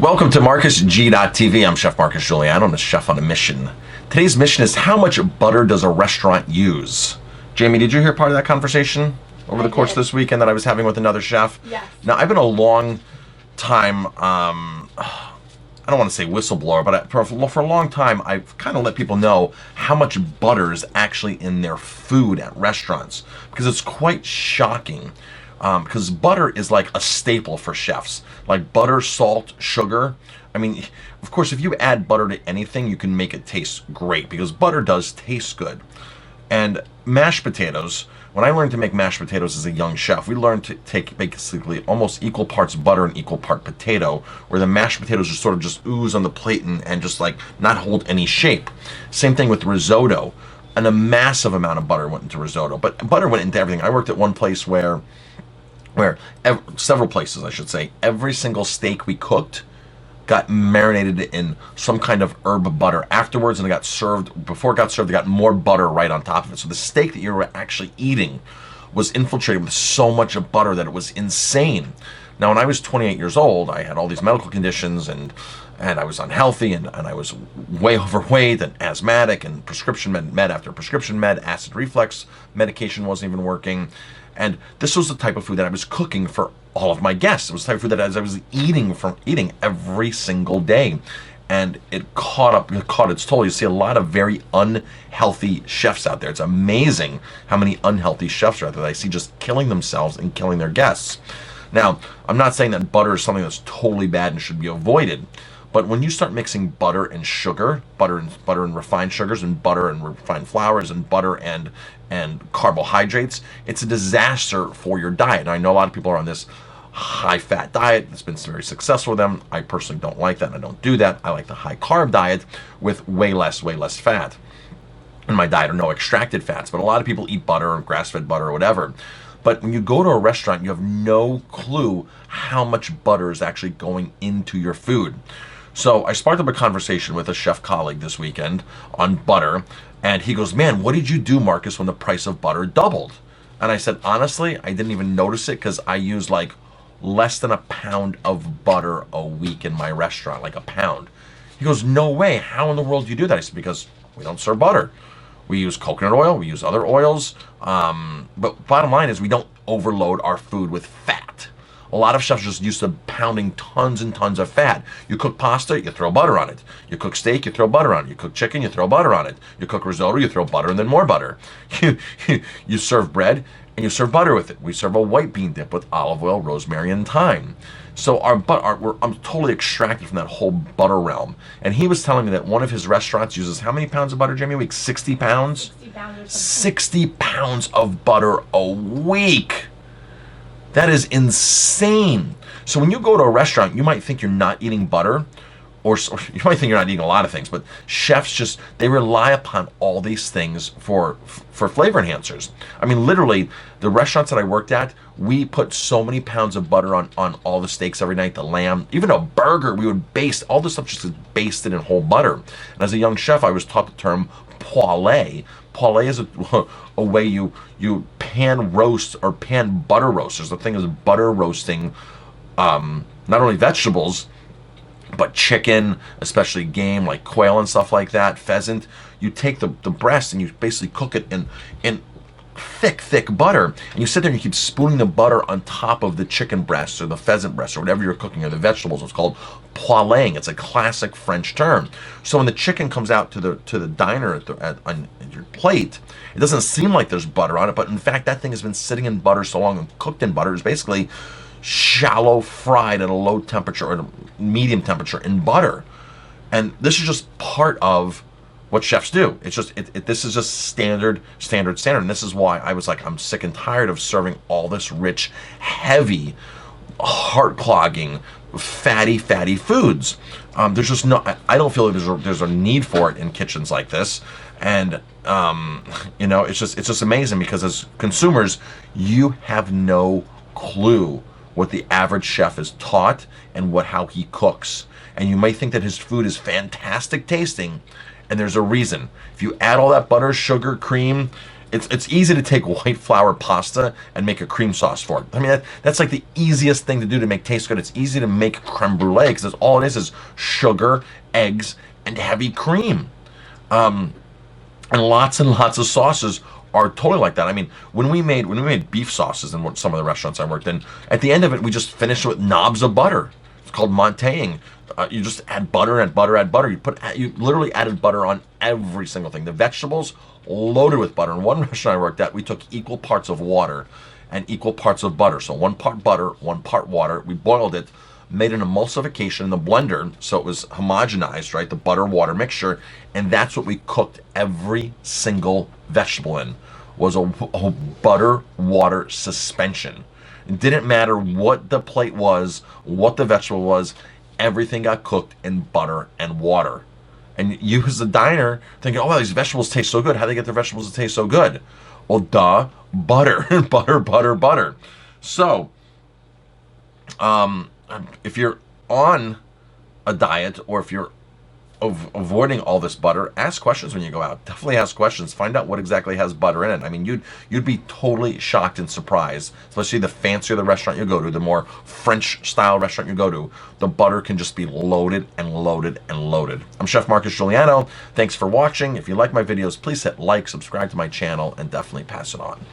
Welcome to MarcusG.TV. I'm Chef Marcus Guiliano. I'm a chef on a mission. Today's mission is how much butter does a restaurant use? Jamie, did you hear part of that conversation over the course of this weekend that I was having with another chef? Yes. Now, I've been a long time, I don't want to say whistleblower, but for a long time, I've kind of let people know how much butter is actually in their food at restaurants, because it's quite shocking. Because butter is like a staple for chefs. Like butter, salt, sugar. I mean, of course, if you add butter to anything, you can make it taste great, because butter does taste good. And mashed potatoes, when I learned to make mashed potatoes as a young chef, we learned to take basically almost equal parts butter and equal part potato, where the mashed potatoes just sort of just ooze on the plate and just like not hold any shape. Same thing with risotto. And a massive amount of butter went into risotto, but butter went into everything. I worked at one place where several places, I should say, every single steak we cooked got marinated in some kind of herb butter afterwards, and it got served. Before it got served, they got more butter right on top of it. So the steak that you were actually eating was infiltrated with so much of butter that it was insane. Now, when I was 28 years old, I had all these medical conditions, and I was unhealthy, and I was way overweight and asthmatic, and prescription med after prescription med, acid reflux medication wasn't even working. And this was the type of food that I was cooking for all of my guests. It was the type of food that I was eating every single day. And it caught its toll. You see a lot of very unhealthy chefs out there. It's amazing how many unhealthy chefs are out there that I see just killing themselves and killing their guests. Now, I'm not saying that butter is something that's totally bad and should be avoided. But when you start mixing butter and sugar, butter and refined sugars, and butter and refined flours, and butter and carbohydrates, it's a disaster for your diet. And I know a lot of people are on this high-fat diet. It's been very successful with them. I personally don't like that, and I don't do that. I like the high-carb diet with way less fat in my diet, or no extracted fats. But a lot of people eat butter or grass-fed butter or whatever. But when you go to a restaurant, you have no clue how much butter is actually going into your food. So I sparked up a conversation with a chef colleague this weekend on butter, and he goes, "Man, what did you do, Marcus, when the price of butter doubled?" And I said, honestly, I didn't even notice it, because I use like less than a pound of butter a week in my restaurant, like a pound. He goes, "No way, how in the world do you do that?" I said, "Because we don't serve butter. We use coconut oil, we use other oils, but bottom line is we don't overload our food with fat." A lot of chefs are just used to pounding tons and tons of fat. You cook pasta, you throw butter on it. You cook steak, you throw butter on it. You cook chicken, you throw butter on it. You cook risotto, you throw butter and then more butter. You serve bread and you serve butter with it. We serve a white bean dip with olive oil, rosemary, and thyme. So I'm totally extracted from that whole butter realm. And he was telling me that one of his restaurants uses how many pounds of butter, Jamie, a week? 60 pounds? 60 pounds or something. 60 pounds of butter a week. That is insane. So when you go to a restaurant, you might think you're not eating butter, or you might think you're not eating a lot of things, but chefs they rely upon all these things for flavor enhancers. I mean, literally, the restaurants that I worked at, we put so many pounds of butter on all the steaks every night, the lamb, even a burger, we would baste, all this stuff just is basted in whole butter. And as a young chef, I was taught the term poêlée. Poêlée is a way you pan roast or pan butter roast. There's the thing is butter roasting not only vegetables, but chicken, especially game like quail and stuff like that, pheasant. You take the breast and you basically cook it in thick butter, and you sit there and you keep spooning the butter on top of the chicken breast or the pheasant breast or whatever you're cooking, or the vegetables. It's called poêling. It's a classic French term. So when the chicken comes out to the diner on your plate, it doesn't seem like there's butter on it, but in fact that thing has been sitting in butter so long and cooked in butter. It's basically shallow fried at a low temperature or a medium temperature in butter. And this is just part of what chefs do. It's just this is just standard, and this is why I was like, I'm sick and tired of serving all this rich, heavy, heart-clogging, fatty foods. There's just no. I don't feel like there's a need for it in kitchens like this, and it's just amazing, because as consumers, you have no clue what the average chef is taught and how he cooks, and you might think that his food is fantastic tasting. And there's a reason. If you add all that butter, sugar, cream, It's easy to take white flour pasta and make a cream sauce for it. I mean, that's like the easiest thing to do to make taste good. It's easy to make creme brulee because all it is sugar, eggs, and heavy cream. And lots of sauces are totally like that. I mean, when we made beef sauces in some of the restaurants I worked in, at the end of it, we just finished with knobs of butter. It's called montéing. You just add butter and butter, add butter. You literally added butter on every single thing. The vegetables loaded with butter. In one restaurant I worked at, we took equal parts of water and equal parts of butter. So 1 part butter, 1 part water. We boiled it, made an emulsification in the blender so it was homogenized, right? The butter water mixture, and that's what we cooked every single vegetable in, was a butter water suspension. It didn't matter what the plate was, what the vegetable was, everything got cooked in butter and water. And you as a diner thinking, oh wow, these vegetables taste so good. How do they get their vegetables to taste so good? Well, duh, butter, butter. So, if you're on a diet or if you're avoiding all this butter, ask questions when you go out. Definitely ask questions. Find out what exactly has butter in it. I mean, you'd be totally shocked and surprised, especially the fancier the restaurant you go to, the more French style restaurant you go to, the butter can just be loaded and loaded and loaded. I'm Chef Marcus Guiliano. Thanks for watching. If you like my videos, please hit like, subscribe to my channel, and definitely pass it on.